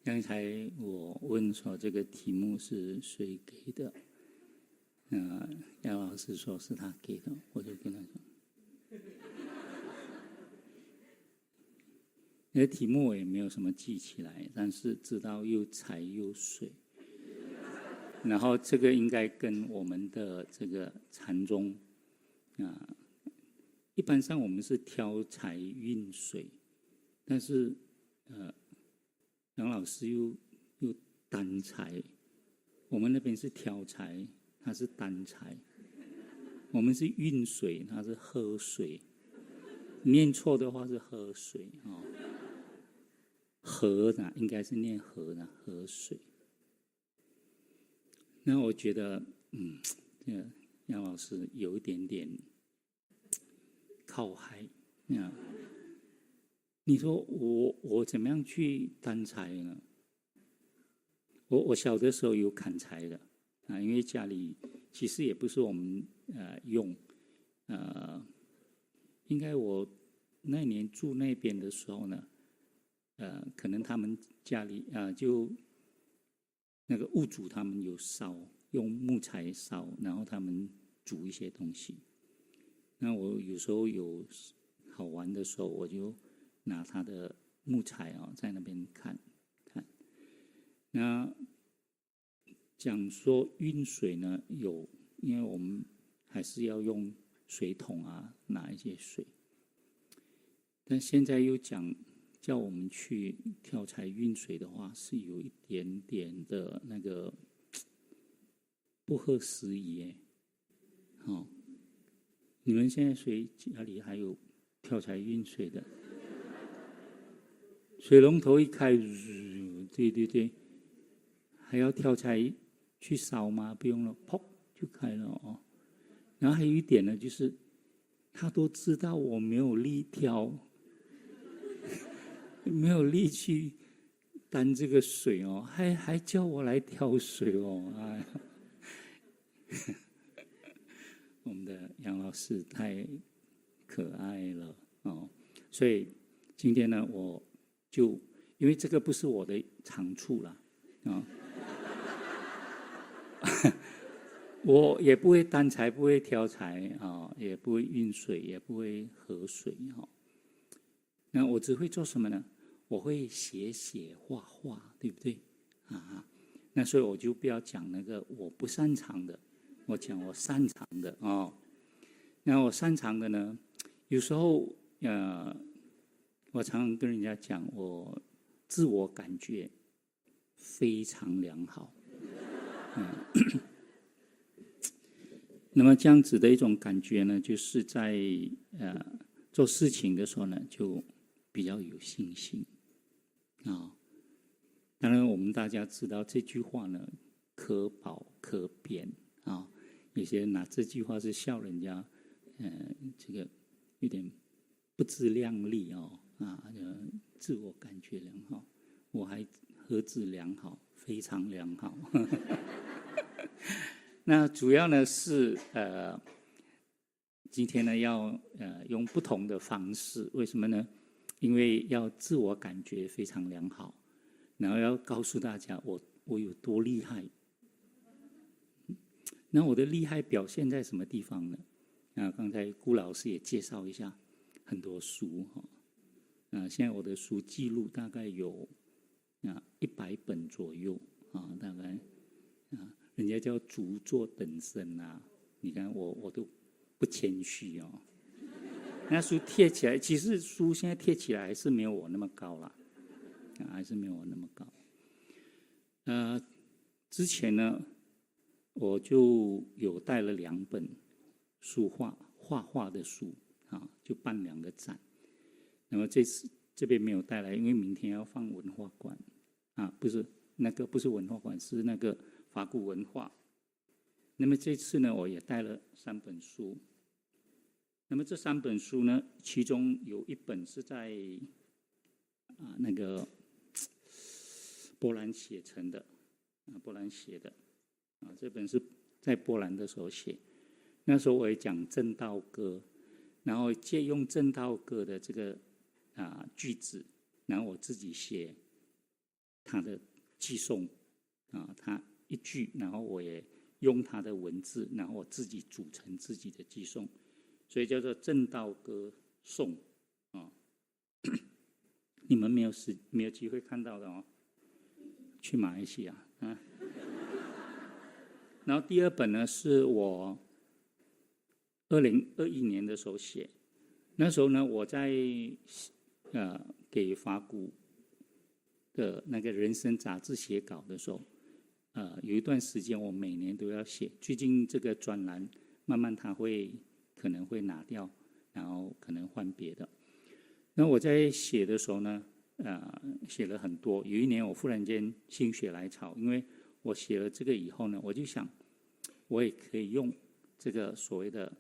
刚才我问说这个题目是谁给的，杨老师说是他给的，我就跟他说，那个题目我也没有什么记起来，但是知道又财又水，然后这个应该跟我们的这个禅宗一般上我们是挑财运水，但是杨老师又单财，我们那边是挑财，他是单财，我们是运水，他是喝水，念错的话是喝水哦。河呢，应该是念河呢，河水。那我觉得，这个杨老师有一点点靠海。你说我怎么样去担财呢？我小的时候有砍柴的因为家里其实也不是我们用应该我那年住那边的时候呢，可能他们家里就那个屋主他们有烧，用木材烧，然后他们煮一些东西。那我有时候有好玩的时候，我就拿他的木材在那边看。那讲说运水呢，有，因为我们还是要用水桶拿一些水。但现在又讲叫我们去挑财运水的话，是有一点点的那个不合时宜耶。你们现在谁家里还有挑财运水的？水龙头一开，对，还要挑财去烧吗？不用了，砰就开了哦。然后还有一点呢，就是他都知道我没有力挑，没有力去担这个水哦，还叫我来挑水哦，哎。我们的杨老师太可爱了哦，所以今天呢，我就因为这个不是我的长处啦我也不会担财，不会挑财也不会运水，也不会合水那我只会做什么呢？我会写画画，对不对那所以我就不要讲那个我不擅长的，我讲我擅长的那我擅长的呢，有时候我常常跟人家讲，我自我感觉非常良好。那么这样子的一种感觉呢，就是在做事情的时候呢，就比较有信心当然，我们大家知道这句话呢，可褒可贬有些人拿这句话是笑人家，这个有点不自量力自我感觉良好，我还何止良好，非常良好。那主要呢是今天呢要用不同的方式，为什么呢？因为要自我感觉非常良好，然后要告诉大家我有多厉害。那我的厉害表现在什么地方呢？刚才顾老师也介绍一下很多书现在我的书记录大概有100本左右大概人家叫竹作等身你看我都不谦虚那书贴起来，其实书现在贴起来还是没有我那么高啦还是没有我那么高之前呢我就有带了2本书画画的书就办2个展。那么这次这边没有带来，因为明天要放文化馆不是那个不是文化馆，是那个法古文化。那么这次呢，我也带了3本书。那么这3本书呢，其中有1本是在那个波兰写成的波兰写的这本是在波兰的时候写。那时候我也讲正道歌，然后借用正道歌的这个句子，然后我自己写他的寄送他一句，然后我也用他的文字，然后我自己组成自己的寄送，所以叫做正道歌颂你们没有机会看到的哦，去马来西亚然后第二本呢，是我2021年的时候写，那时候呢，我在给法古的那个人生杂志写稿的时候，有一段时间我每年都要写。最近这个专栏慢慢它可能会拿掉，然后可能换别的。那我在写的时候呢，写了很多。有一年我忽然间心血来潮，因为我写了这个以后呢，我就想，我也可以用这个所谓的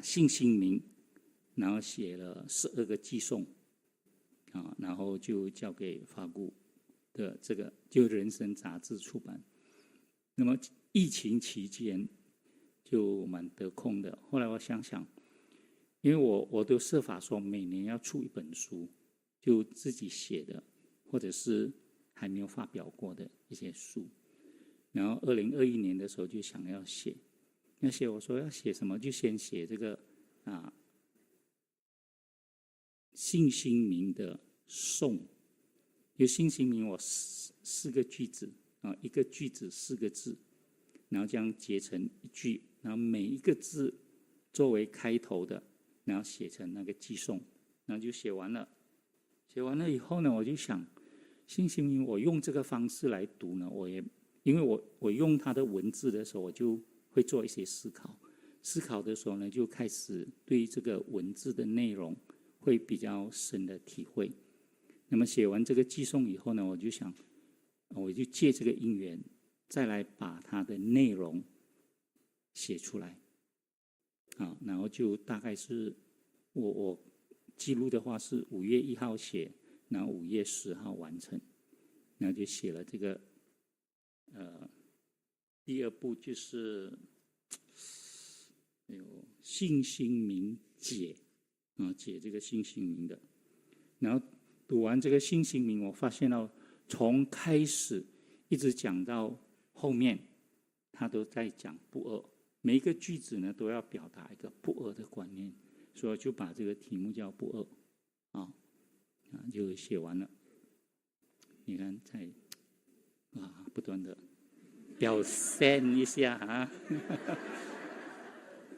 信心名，然后写了12个寄送然后就交给法古的这个就人生杂志出版。那么疫情期间就蛮得空的，后来我想想，因为我都设法说每年要出一本书，就自己写的或者是还没有发表过的一些书。然后2021年的时候就想要写，我说要写什么，就先写这个信心名的颂。有信心名我4个句子一个句子4个字，然后这样结成一句，然后每一个字作为开头的，然后写成那个寄颂，然后就写完了。写完了以后呢，我就想信心名我用这个方式来读呢，因为我用它的文字的时候，我就会做一些思考的时候呢，就开始对这个文字的内容会比较深的体会。那么写完这个寄颂以后呢，我就想，我就借这个因缘，再来把它的内容写出来然后就大概是我记录的话是5月1号写，然后5月10号完成，然后就写了这个第2部就是信心名解解这个信心名的。然后读完这个信心名，我发现到从开始一直讲到后面，他都在讲不二，每一个句子呢都要表达一个不二的观念，所以就把这个题目叫不二就写完了。你看在不断的表现一下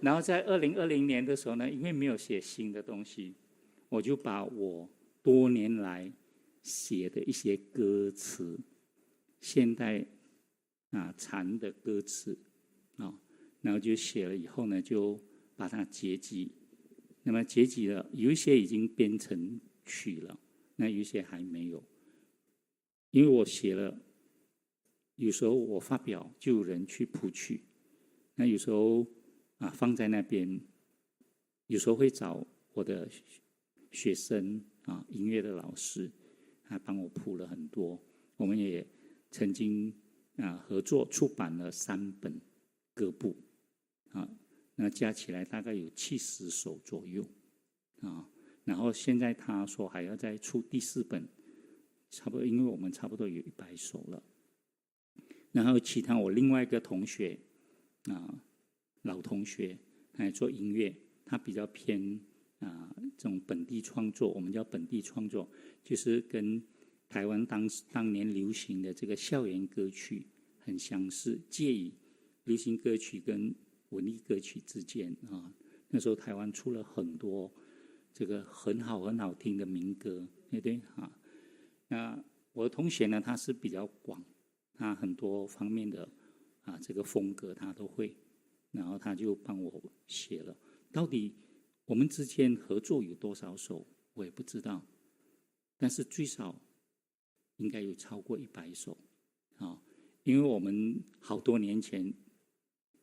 然后在2020年的时候呢，因为没有写新的东西，我就把我多年来写的一些歌词，现代禅的歌词然后就写了以后呢，就把它结集。那么结集了，有一些已经编成曲了，那有一些还没有。因为我写了，有时候我发表就有人去谱曲，那有时候放在那边，有时候会找我的学生音乐的老师帮我谱了很多。我们也曾经合作出版了3本歌簿那加起来大概有70首左右然后现在他说还要再出第4本，差不多，因为我们差不多有100首了。然后其他我另外一个同学老同学，他也做音乐，他比较偏这种本地创作，我们叫本地创作，就是跟台湾当年流行的这个校园歌曲很相似，介于流行歌曲跟文艺歌曲之间那时候台湾出了很多这个很好听的民歌，对不对那我的同学呢，他是比较广，他很多方面的这个风格他都会，然后他就帮我写了。到底我们之间合作有多少首我也不知道，但是最少应该有超过100首因为我们好多年前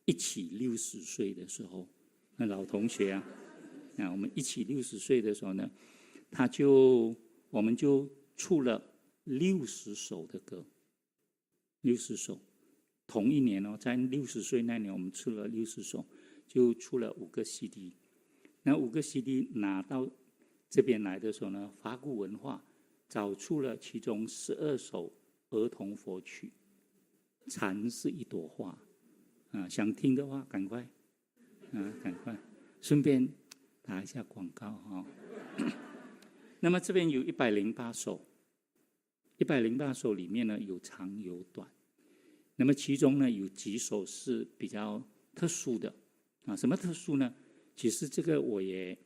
一起60岁的时候，那老同学我们一起60岁的时候呢，我们就出了60首的歌，60首。同一年在60岁那年，我们出了60首，就出了5个 CD。那5个 CD 拿到这边来的时候呢，法古文化找出了其中12首儿童佛曲，禅是一朵花啊，想听的话赶快赶快，顺便打一下广告啊。那么这边有108首，108首里面呢有长有短，那么其中呢有几首是比较特殊的啊。什么特殊呢？其实这个我也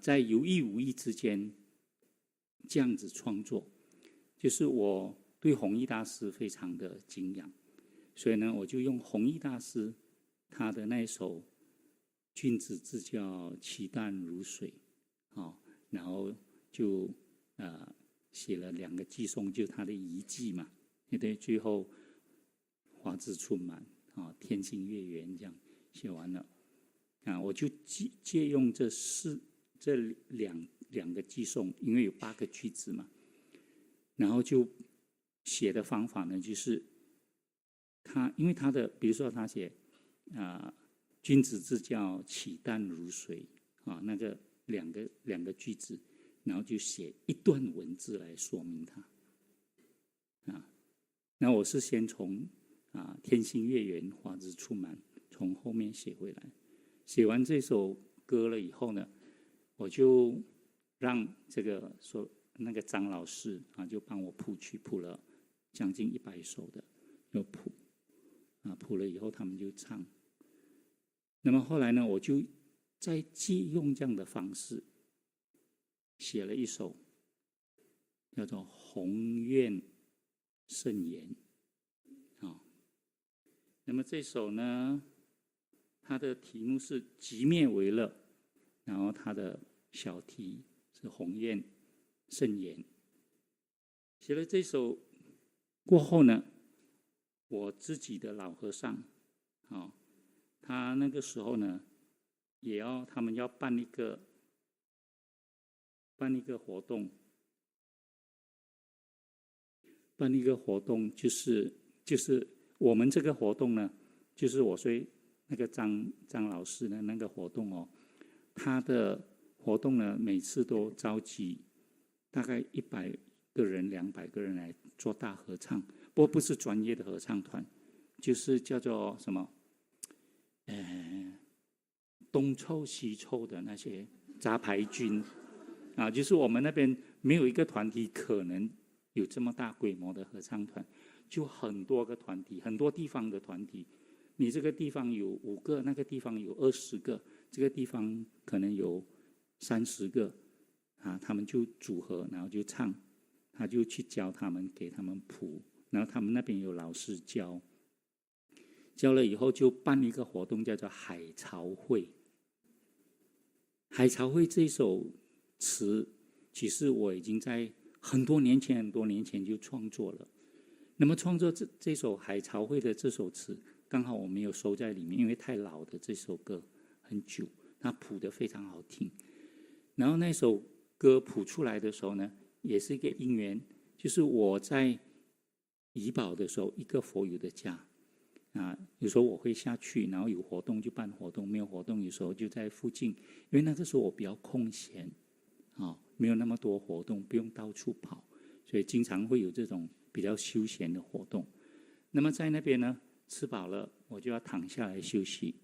在有意无意之间这样子创作，就是我对弘一大师非常的敬仰，所以呢我就用弘一大师他的那一首君子之交其淡如水然后就写了2个寄颂，就他的遗迹嘛，对，最后花枝春满天心月圆这样写完了我就借用这两个寄颂，因为有8个句子嘛，然后就写的方法呢，就是因为他的比如说他写君子之交岂淡如水那个两个句子，然后就写一段文字来说明它那我是先从天心月圆花枝春满从后面写回来，写完这首歌了以后呢，我就让这个那个张老师就帮我谱曲，谱了将近100首的有谱谱了以后他们就唱。那么后来呢，我就再借用这样的方式写了一首叫做《宏愿圣言》那么这首呢，它的题目是寂灭为乐，然后它的小题是宏愿圣言。写了这首过后呢，我自己的老和尚他那个时候呢他们要办一个活动，就是我们这个活动呢，就是我说那个张老师的那个活动他的活动呢每次都召集大概100个人200个人来做大合唱，不过不是专业的合唱团，就是叫做什么东凑西凑的那些杂牌军就是我们那边没有一个团体可能有这么大规模的合唱团，就很多个团体，很多地方的团体，你这个地方有5个，那个地方有20个，这个地方可能有30个他们就组合，然后就唱，他就去教他们，给他们谱，然后他们那边有老师教了以后就办一个活动叫做海潮会。海潮会这首词其实我已经在很多年前就创作了，那么创作这首海潮会的这首词刚好我没有收在里面，因为太老的这首歌很久，它谱得非常好听。然后那首歌谱出来的时候呢，也是一个因缘，就是我在怡保的时候，一个佛友的家有时候我会下去，然后有活动就办活动，没有活动有时候就在附近，因为那个时候我比较空闲没有那么多活动，不用到处跑，所以经常会有这种比较休闲的活动。那么在那边呢，吃饱了我就要躺下来休息，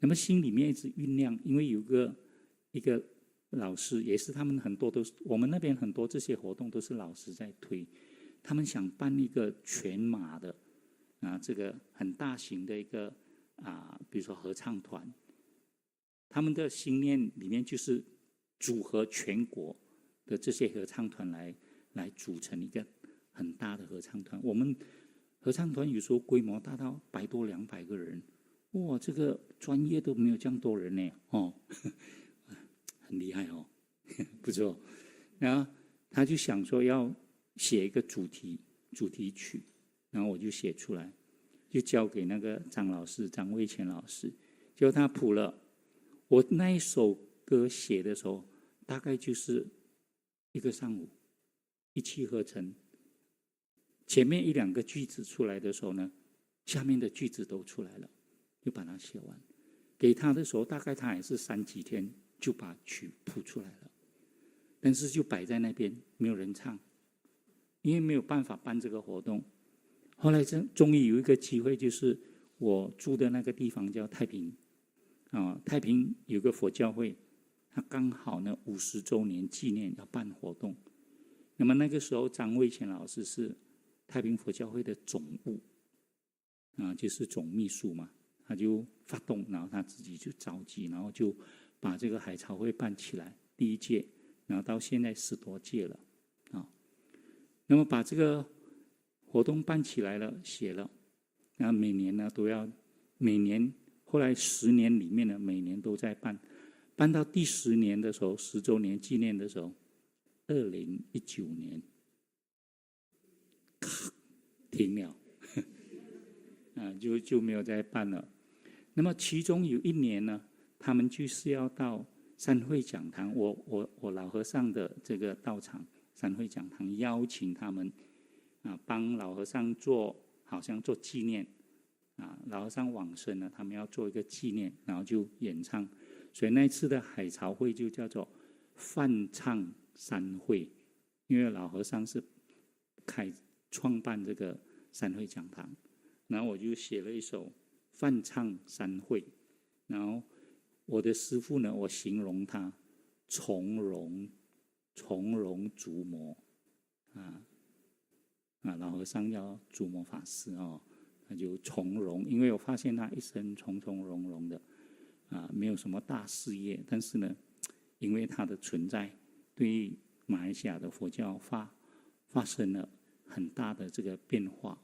那么心里面一直酝酿，因为有一个老师，也是他们很多都是我们那边很多这些活动都是老师在推，他们想办一个全马的这个很大型的一个比如说合唱团，他们的心念里面就是组合全国的这些合唱团来组成一个很大的合唱团。我们合唱团有时候规模大到100多200个人，哇，这个专业都没有这样多人呢很厉害不错。然后他就想说要写一个主题曲，然后我就写出来，就交给那个张卫乾老师，结果他谱了。我那一首歌写的时候，大概就是1个上午，一气呵成。前面1-2个句子出来的时候呢，下面的句子都出来了，就把它写完。给他的时候，大概他也是3几天就把曲谱出来了，但是就摆在那边，没有人唱。因为没有办法办这个活动。后来终于有一个机会，就是我住的那个地方叫太平太平有个佛教会，他刚好呢50周年纪念要办活动。那么那个时候张卫乾老师是太平佛教会的总务就是总秘书嘛，他就发动，然后他自己就召集，然后就把这个海潮会办起来，第一届，然后到现在10多届了那么把这个活动办起来了，写了，然后每年呢都要，每年后来10年里面呢，每年都在办，办到第10年的时候，10周年纪念的时候，2019年，停了，就没有再办了。那么其中有一年呢，他们就是要到三会讲堂，我老和尚的这个道场三会讲堂邀请他们帮老和尚好像做纪念老和尚往生了，他们要做一个纪念，然后就演唱，所以那次的海潮会就叫做梵唱三会，因为老和尚是创办这个三会讲堂，然后我就写了一首梵唱三会，然后我的师父呢，我形容他从容逐魔老和尚叫逐魔法师他就从容，因为我发现他一生从容的没有什么大事业，但是呢，因为他的存在，对于马来西亚的佛教发生了很大的这个变化。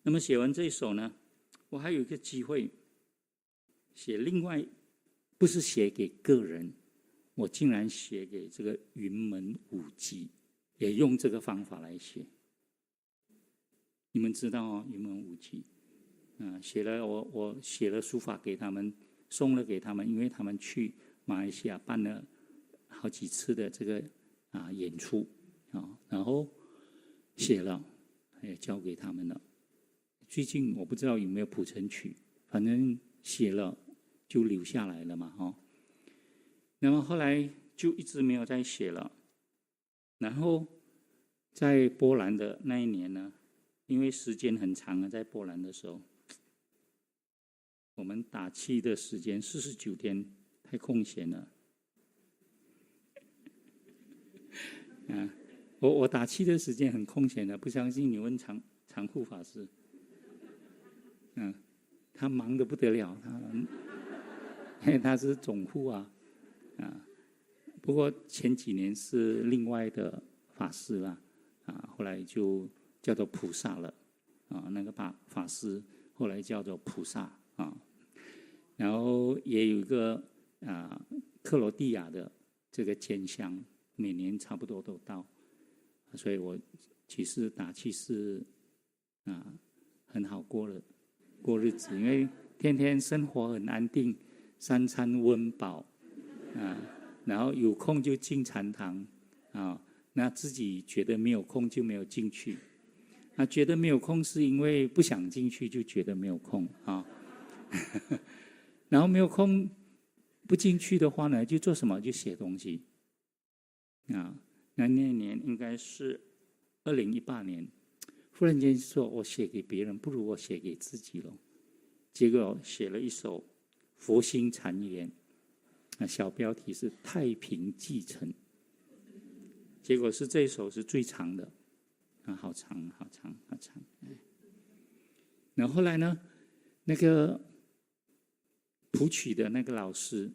那么写完这一首呢，我还有一个机会写另外，不是写给个人，我竟然写给这个云门舞集，也用这个方法来写。你们知道云门舞集写了我写了书法给他们，送了给他们，因为他们去马来西亚办了好几次的这个演出然后写了也交给他们了。最近我不知道有没有谱成曲，反正写了就留下来了嘛那么后来就一直没有再写了。然后在波兰的那一年呢，因为时间很长在波兰的时候，我们打气的时间49天，太空闲了我打气的时间很空闲的，不相信你问常护法师他忙得不得了，他是总护不过前几年是另外的法师啦后来就叫做菩萨了那个法师后来叫做菩萨然后也有一个克罗地亚的这个监香，每年差不多都到，所以我其实打气是很好过日子，因为天天生活很安定，3餐温饱然后有空就进禅堂那自己觉得没有空就没有进去，觉得没有空是因为不想进去就觉得没有空然后没有空不进去的话呢，就做什么？就写东西那年应该是2018年，忽然间说我写给别人不如我写给自己了，结果写了一首佛心禅言小标题是太平继承，结果是这一首是最长的好长。然后后来呢，那个谱曲的那个老师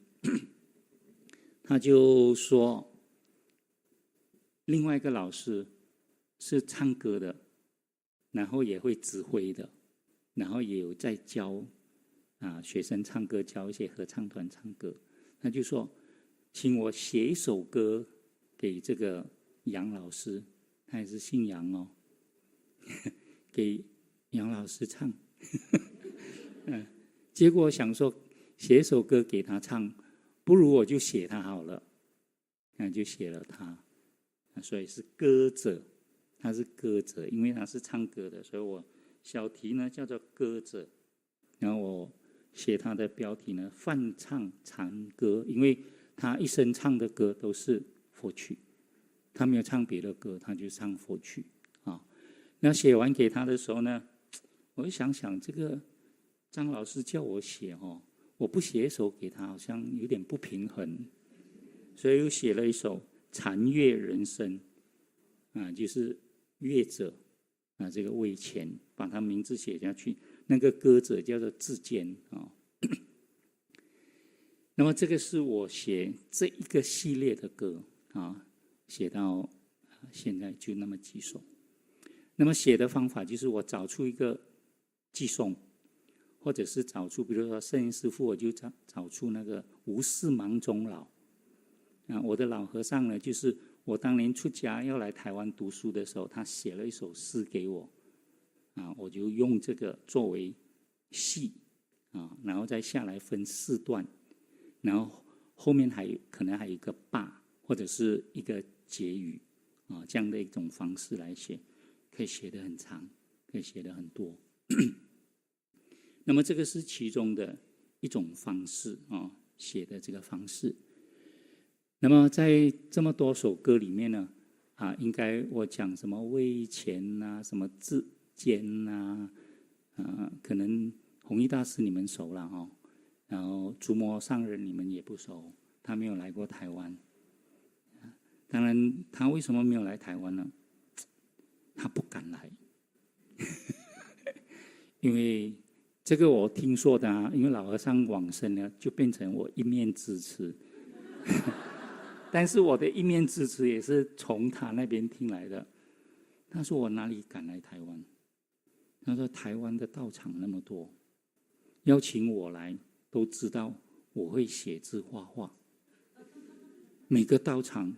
他就说，另外一个老师是唱歌的，然后也会指挥的，然后也有在教学生唱歌，教一些合唱团唱歌，他就说请我写一首歌给这个杨老师，他也是姓杨给杨老师唱结果想说写一首歌给他唱，不如我就写他好了，就写了他所以是歌者，他是歌者，因为他是唱歌的，所以我小题呢叫做歌者，然后我写他的标题呢梵唱禅歌，因为他一生唱的歌都是佛曲他没有唱别的歌，他就唱佛曲啊。那写完给他的时候呢，我就想想这个张老师叫我写我不写一首给他，好像有点不平衡，所以又写了一首《禅乐人生》就是乐者这个魏乾把他名字写下去，那个歌者叫做志坚那么这个是我写这一个系列的歌写到现在就那么几首。那么写的方法就是我找出一个寄颂，或者是找出比如说圣严师父，我就找出那个无事忙终老我的老和尚呢，就是我当年出家要来台湾读书的时候，他写了一首诗给我我就用这个作为戏然后再下来分4段，然后后面可能还有一个罢或者是一个结语这样的一种方式来写，可以写得很长，可以写得很多那么这个是其中的一种方式写的这个方式。那么在这么多首歌里面呢应该我讲什么魏乾什么志坚可能弘一大师你们熟了然后竹摩上人你们也不熟，他没有来过台湾当然他为什么没有来台湾呢？他不敢来因为这个我听说的因为老和尚往生了，就变成我一面之词但是我的一面之词也是从他那边听来的。他说我哪里敢来台湾，他说台湾的道场那么多，邀请我来都知道我会写字画画，每个道场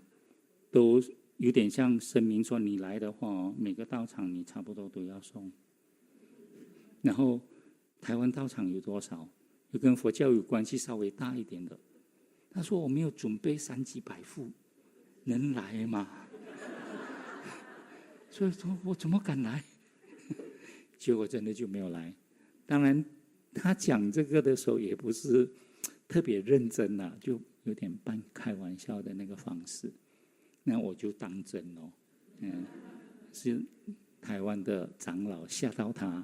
都有点像声明说你来的话每个道场你差不多都要送。然后台湾道场有多少？有跟佛教有关系稍微大一点的，他说我没有准备3几百副，能来吗？所以说我怎么敢来？结果真的就没有来。当然他讲这个的时候也不是特别认真就有点半开玩笑的那个方式，那我就当真是台湾的长老吓到他